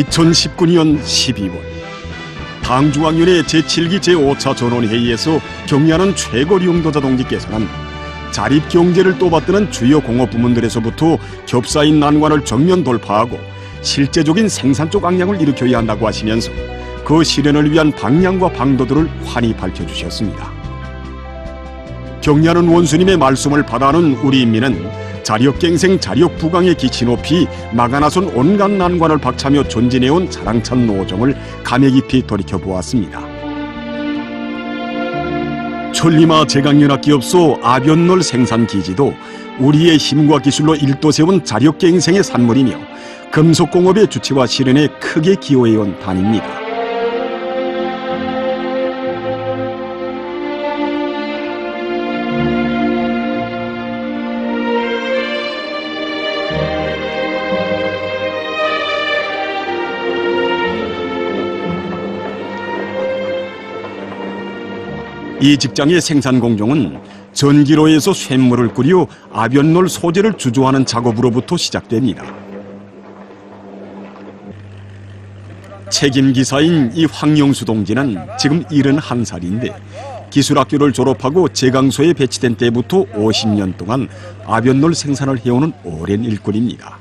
2019년 12월 당중앙위원회 제7기 제5차 전원회의에서 격려하는 최고 용도자 동지께서는 자립경제를 또받드는 주요 공업 부문들에서부터 겹사인 난관을 정면 돌파하고 실제적인 생산적 악량을 일으켜야 한다고 하시면서 그 실현을 위한 방향과 방도들을 환히 밝혀주셨습니다. 격려하는 원수님의 말씀을 받아는 우리 인민은 자력갱생 자력부강의 기치 높이 나가나선 온갖 난관을 박차며 존진해온 자랑찬 노정을 감회 깊이 돌이켜보았습니다. 천리마 제강연합기업소 아변놀 생산기지도 우리의 힘과 기술로 일도 세운 자력갱생의 산물이며 금속공업의 주체와 실현에 크게 기여해온 단입니다. 이 직장의 생산 공정은 전기로에서 쇳물을 끓여 아변놀 소재를 주조하는 작업으로부터 시작됩니다. 책임기사인 이 황영수 동지는 지금 71살인데 기술학교를 졸업하고 제강소에 배치된 때부터 50년 동안 아변놀 생산을 해오는 오랜 일꾼입니다.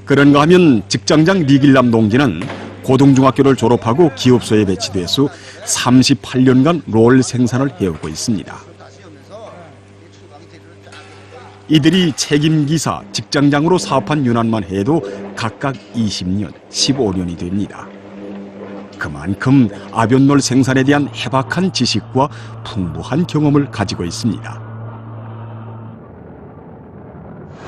그런가 하면 직장장 리길남 동지는 고등중학교를 졸업하고 기업소에 배치돼서 38년간 롤 생산을 해오고 있습니다. 이들이 책임기사, 직장장으로 사업한 윤환만 해도 각각 20년, 15년이 됩니다. 그만큼 아변놀 생산에 대한 해박한 지식과 풍부한 경험을 가지고 있습니다.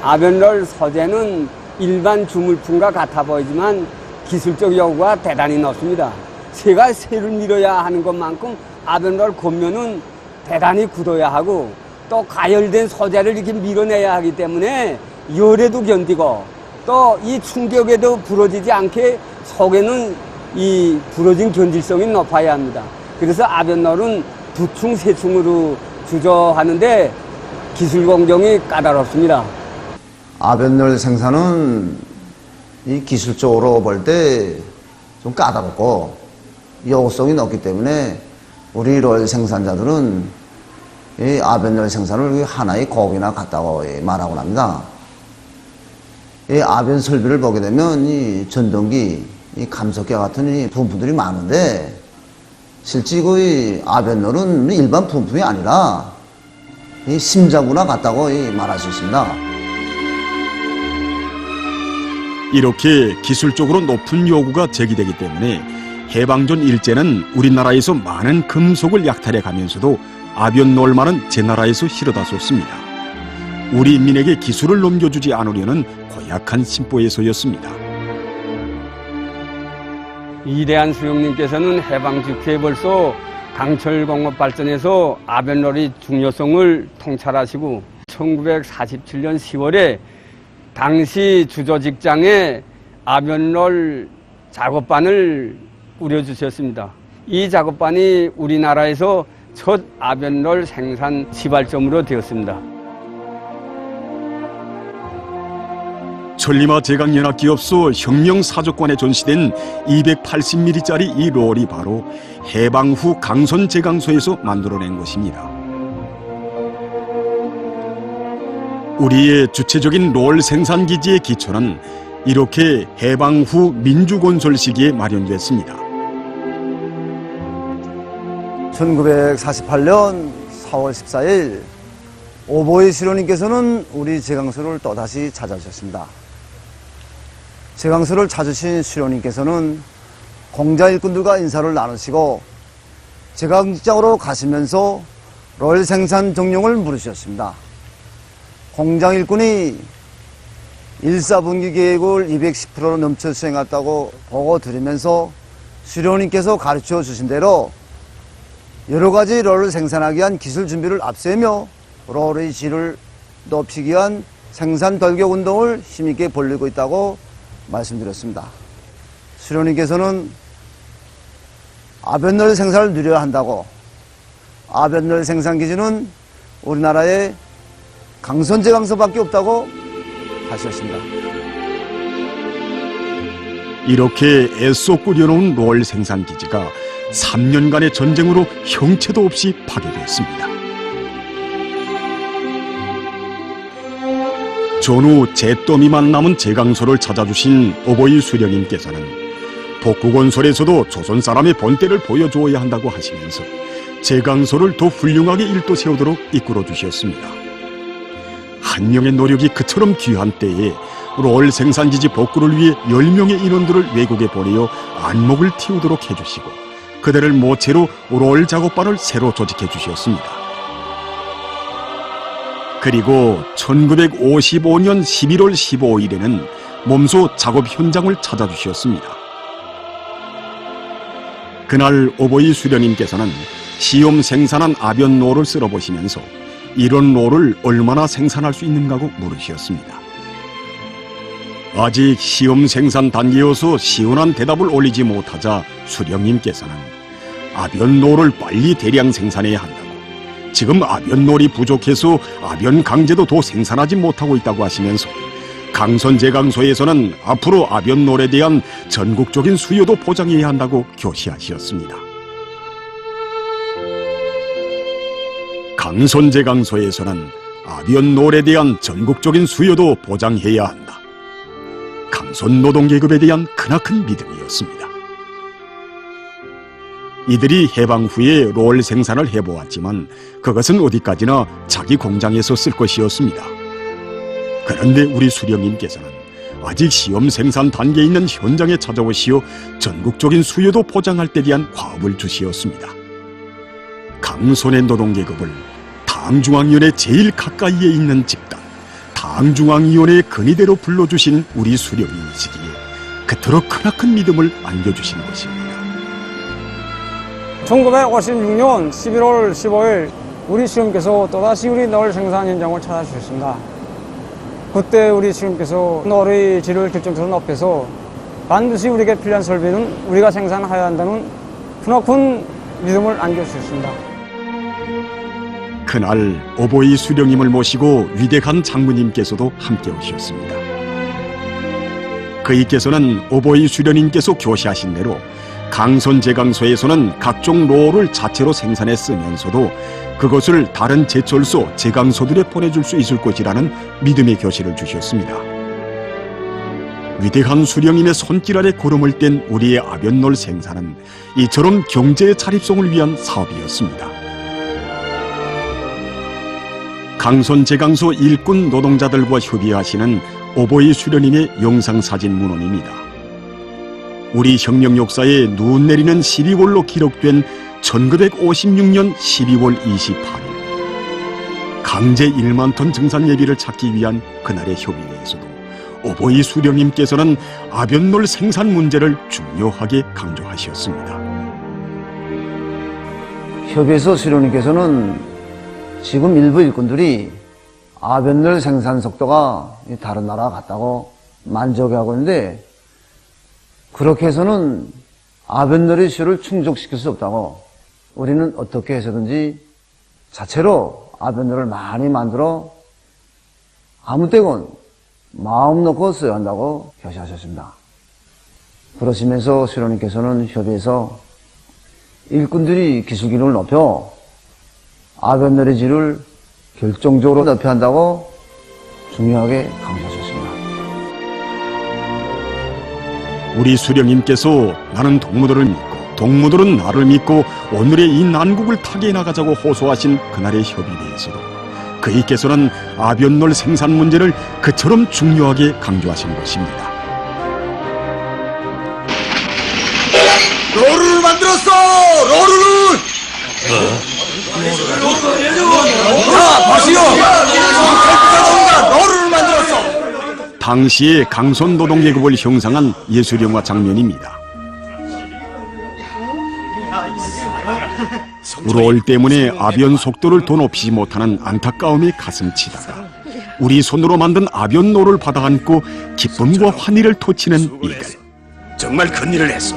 아변놀 소재는 일반 주물품과 같아 보이지만 기술적 요구가 대단히 높습니다. 새가 새를 밀어야 하는 것만큼 아변놀 겉면은 대단히 굳어야 하고 또 가열된 소재를 이렇게 밀어내야 하기 때문에 열에도 견디고 또 이 충격에도 부러지지 않게 속에는 이 부러진 견딜성이 높아야 합니다. 그래서 아변놀은 두층, 세층으로 주조하는데 기술 공정이 까다롭습니다. 아변놀 생산은 이 기술적으로 볼 때 좀 까다롭고 요구성이 높기 때문에 우리 롤 생산자들은 이 아변놀 생산을 하나의 고업이나 같다고 말하곤 합니다. 이 아변 설비를 보게 되면 이 전동기, 이 감속기 같은 이 부품들이 많은데 실제 그 아변놀은 일반 부품이 아니라 이 심장구나 같다고 말할 수 있습니다. 이렇게 기술적으로 높은 요구가 제기되기 때문에 해방전 일제는 우리나라에서 많은 금속을 약탈해 가면서도 아변놀만은 제 나라에서 실어다 줬습니다. 우리 인민에게 기술을 넘겨주지 않으려는 고약한 심보에서였습니다. 이대한 수령님께서는 해방 직후에 벌써 강철공업 발전에서 아변놀의 중요성을 통찰하시고 1947년 10월에 당시 주조 직장에 아변놀 작업반을 꾸려주셨습니다. 이 작업반이 우리나라에서 첫 아변놀 생산 시발점으로 되었습니다. 천리마 제강연합기업소 혁명사조관에 전시된 280mm짜리 이 롤이 바로 해방 후 강선 제강소에서 만들어낸 것입니다. 우리의 주체적인 롤 생산기지의 기초는 이렇게 해방 후 민주건설 시기에 마련됐습니다. 1948년 4월 14일 오보이 수령님께서는 우리 제강소를 또다시 찾아주셨습니다. 제강소를 찾으신 수령님께서는 공장 일꾼들과 인사를 나누시고 제강직장으로 가시면서 롤 생산 정령을 물으셨습니다. 공장 일꾼이 1사분기 계획을 210% 넘쳐 수행했다고 보고 드리면서 수령님께서 가르쳐 주신 대로 여러 가지 롤을 생산하기 위한 기술 준비를 앞세우며 롤의 질을 높이기 위한 생산 돌격 운동을 힘있게 벌이고 있다고 말씀드렸습니다. 수령님께서는 아변놀 생산을 누려야 한다고, 아변놀 생산 기지는 우리나라에 강선제강소밖에 없다고 하셨습니다. 이렇게 애써 꾸려놓은 롤 생산기지가 3년간의 전쟁으로 형체도 없이 파괴됐습니다. 전후 잿더미만 남은 제강소를 찾아주신 어버이 수령님께서는 복구건설에서도 조선 사람의 본때를 보여주어야 한다고 하시면서 제강소를 더 훌륭하게 일도 세우도록 이끌어 주셨습니다. 한 명의 노력이 그처럼 귀한 때에 롤 생산기지 복구를 위해 10명의 인원들을 외국에 보내어 안목을 틔우도록 해주시고 그들을 모체로 롤 작업반을 새로 조직해 주셨습니다. 그리고 1955년 11월 15일에는 몸소 작업 현장을 찾아주셨습니다. 그날 어버이 수령님께서는 시험 생산한 아변로를 쓸어보시면서 이런 로를 얼마나 생산할 수 있는가고 물으셨습니다. 아직 시험 생산 단계여서 시원한 대답을 올리지 못하자 수령님께서는 아변로를 빨리 대량 생산해야 한다고, 지금 아변롤이 부족해서 아변 강제도 더 생산하지 못하고 있다고 하시면서 강선제강소에서는 앞으로 아변롤에 대한 전국적인 수요도 보장해야 한다고 교시하셨습니다. 강선제강소에서는 아변롤에 대한 전국적인 수요도 보장해야 한다. 강선노동계급에 대한 크나큰 믿음이었습니다. 이들이 해방 후에 롤 생산을 해보았지만 그것은 어디까지나 자기 공장에서 쓸 것이었습니다. 그런데 우리 수령님께서는 아직 시험 생산 단계에 있는 현장에 찾아오시어 전국적인 수요도 보장할 때 대한 과업을 주시었습니다. 강선의 노동계급을 당중앙위원회 제일 가까이에 있는 집단 당중앙위원회의 근위대로 불러주신 우리 수령님이시기에 그토록 크나큰 믿음을 안겨주신 것입니다. 1956년 11월 15일 우리 시험께서 또다시 우리 널 생산 현장을 찾아주셨습니다. 그때 우리 시험께서 널의 질을 결정적으로 높여서 반드시 우리에게 필요한 설비는 우리가 생산해야 한다는 크나큰 믿음을 안겨주셨습니다. 그날 어버이 수령님을 모시고 위대한 장모님께서도 함께 오셨습니다. 그이께서는 어버이 수령님께서 교시하신 대로 강선제강소에서는 각종 롤을 자체로 생산해 쓰면서도 그것을 다른 제철소, 제강소들에 보내줄 수 있을 것이라는 믿음의 교시를 주셨습니다. 위대한 수령님의 손길 아래 걸음을 뗀 우리의 아변롤 생산은 이처럼 경제의 자립성을 위한 사업이었습니다. 강선제강소 일꾼 노동자들과 협의하시는 어버이 수령님의 영상사진 문헌입니다. 우리 혁명 역사에 눈 내리는 12월로 기록된 1956년 12월 28일 강제 1만 톤 증산 예비를 찾기 위한 그날의 협의회에서도 어버이 수령님께서는 아변롤 생산 문제를 중요하게 강조하셨습니다. 협의회에서 수령님께서는 지금 일부 일꾼들이 아변롤 생산 속도가 다른 나라와 같다고 만족해하고 있는데 그렇게 해서는 아변롤의 수요를 충족시킬 수 없다고 우리는 어떻게 해서든지 자체로 아변롤을 많이 만들어 아무 때건 마음 놓고 써야 한다고 교시하셨습니다. 그러시면서 수령님께서는 협의에서 일꾼들이 기술 기능을 높여 아변롤의 질을 결정적으로 높여야 한다고 중요하게 강조하셨습니다. 우리 수령님께서 나는 동무들을 믿고 동무들은 나를 믿고 오늘의 이 난국을 타개해 나가자고 호소하신 그날의 협의회에서도 그이께서는 아변롤 생산 문제를 그처럼 중요하게 강조하신 것입니다. 롤을 만들었어! 롤을! 자, 보시오! 롤을 만들었어! 당시의 강선 노동계급을 형상한 예술영화 장면입니다. 롤 때문에 아변 속도를 더 높이지 못하는 안타까움이 가슴 치다가 우리 손으로 만든 아변롤을 받아 안고 기쁨과 환희를 토치는 이들. 정말 큰일을 했어.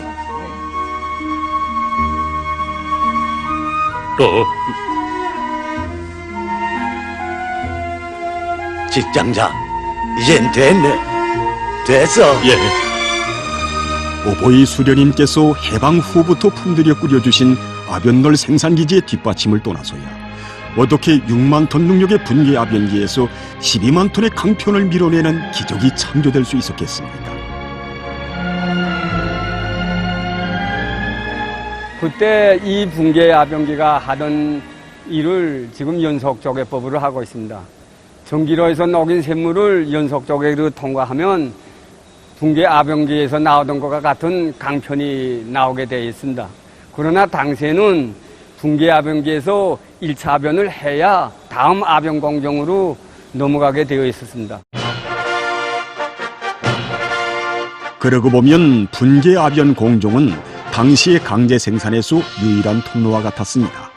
직장장, 이젠 됐네. 됐어. 예. 오보이 수련님께서 해방 후부터 품들여 꾸려주신 아변널 생산기지의 뒷받침을 떠나서야 어떻게 6만 톤 능력의 분계 아변기에서 12만 톤의 강편을 밀어내는 기적이 창조될 수 있었겠습니까? 그때 이 분계 아변기가 하던 일을 지금 연속조개법으로 하고 있습니다. 전기로에서 녹인 샘물을 연속조개로 통과하면 분계 아변기에서 나오던 것과 같은 강편이 나오게 되어 있습니다. 그러나 당시에는 분계 아변기에서 1차 아변을 해야 다음 아변 공정으로 넘어가게 되어 있었습니다. 그러고 보면 분계 아변 공정은 당시의 강제 생산에서 유일한 통로와 같았습니다.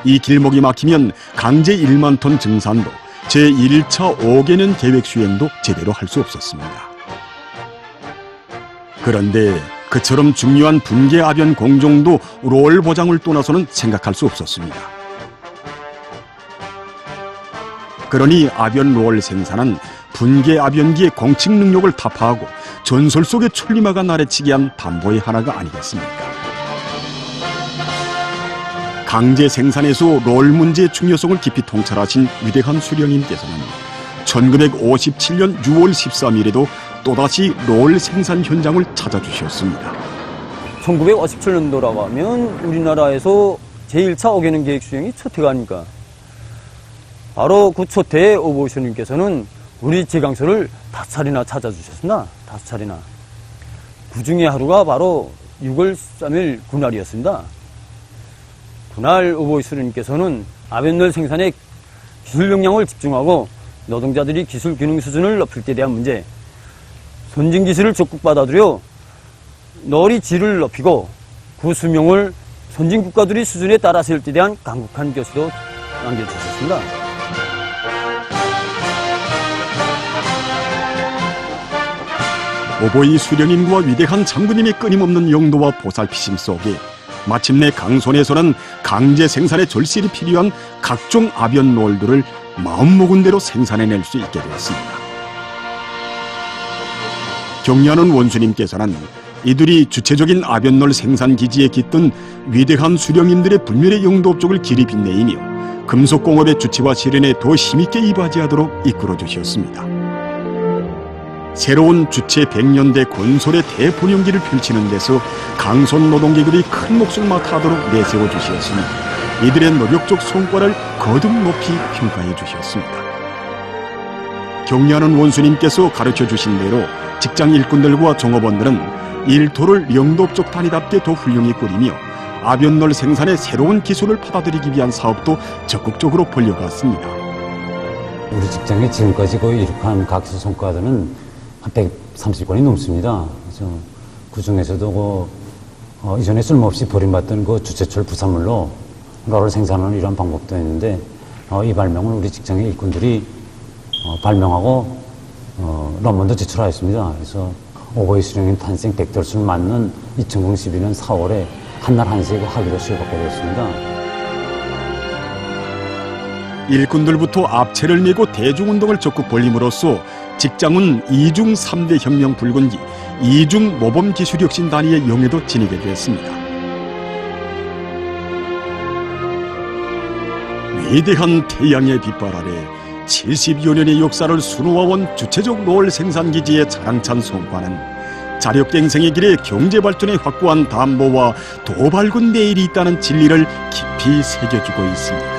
이 길목이 막히면 강제 1만 톤 증산도 제1차 5개년 계획 수행도 제대로 할 수 없었습니다. 그런데 그처럼 중요한 분계 아변 공정도 롤 보장을 떠나서는 생각할 수 없었습니다. 그러니 아변 롤 생산은 분계 아변기의 공칙 능력을 타파하고 전설 속의 천리마가 나래치게 한 담보의 하나가 아니겠습니까? 강제 생산에서 롤 문제의 중요성을 깊이 통찰하신 위대한 수령님께서는 1957년 6월 13일에도 또다시 롤 생산 현장을 찾아주셨습니다. 1957년도라고 하면 우리나라에서 제1차 5개년 계획 수행이 첫 해가 아닙니까? 바로 그 첫 해에 오보이스님께서는 우리 제강소를 5차례나 찾아주셨습니다. 5차례나. 그 중에 하루가 바로 6월 13일 그날이었습니다. 그날 오보이스님께서는 아변널 생산에 기술 역량을 집중하고 노동자들이 기술 기능 수준을 높일 때 대한 문제, 선진 기술을 적극 받아들여 널의 질을 높이고 그 수명을 선진 국가들의 수준에 따라 세울 때 대한 강력한 교시도 남겨주셨습니다. 오보이 수령님과 위대한 장군님의 끊임없는 용도와 보살피심 속에 마침내 강손에서는 강제 생산에 절실히 필요한 각종 아변 롤들을 마음먹은 대로 생산해낼 수 있게 되었습니다. 경리하는 원수님께서는 이들이 주체적인 아변롤 생산기지에 깃든 위대한 수령님들의 불멸의 용도 업적을 길이 빛내이며 금속공업의 주체와 실현에 더 힘있게 이바지하도록 이끌어주셨습니다. 새로운 주체 100년대 건설의 대본영기를 펼치는 데서 강손 노동계급이 큰 몫을 맡아하도록 내세워 주셨으니 이들의 노력적 성과를 거듭 높이 평가해 주셨습니다. 경리하는 원수님께서 가르쳐 주신 대로 직장 일꾼들과 종업원들은 일터를 영도업적 단위답게 더 훌륭히 꾸리며 아변널 생산의 새로운 기술을 받아들이기 위한 사업도 적극적으로 벌려갔습니다. 우리 직장에 지금까지 거의 이룩한 각수 성과들은 한 130건이 넘습니다. 그래서 그 중에서도 이전에 쓸모없이 버림받던 그 주체철 부산물로 롤을 생산하는 이런 방법도 있는데 이 발명을 우리 직장의 일꾼들이 발명하고 논문도 제출하였습니다. 그래서 오보이 수령님 탄생 100돌수를 맞는 2012년 4월에 한날 한시에 학위로 수여받게 되었습니다. 일꾼들부터 앞채를 메고 대중운동을 적극 벌림으로써 직장은 2중 3대 혁명 불군기 2중 모범기술혁신 단위의 영예도 지니게 되었습니다. 위대한 태양의 빛발 아래 70여 년의 역사를 수놓아온 주체적 롤 생산기지의 자랑찬 성과는 자력갱생의 길에 경제발전에 확고한 담보와 더 밝은 내일이 있다는 진리를 깊이 새겨주고 있습니다.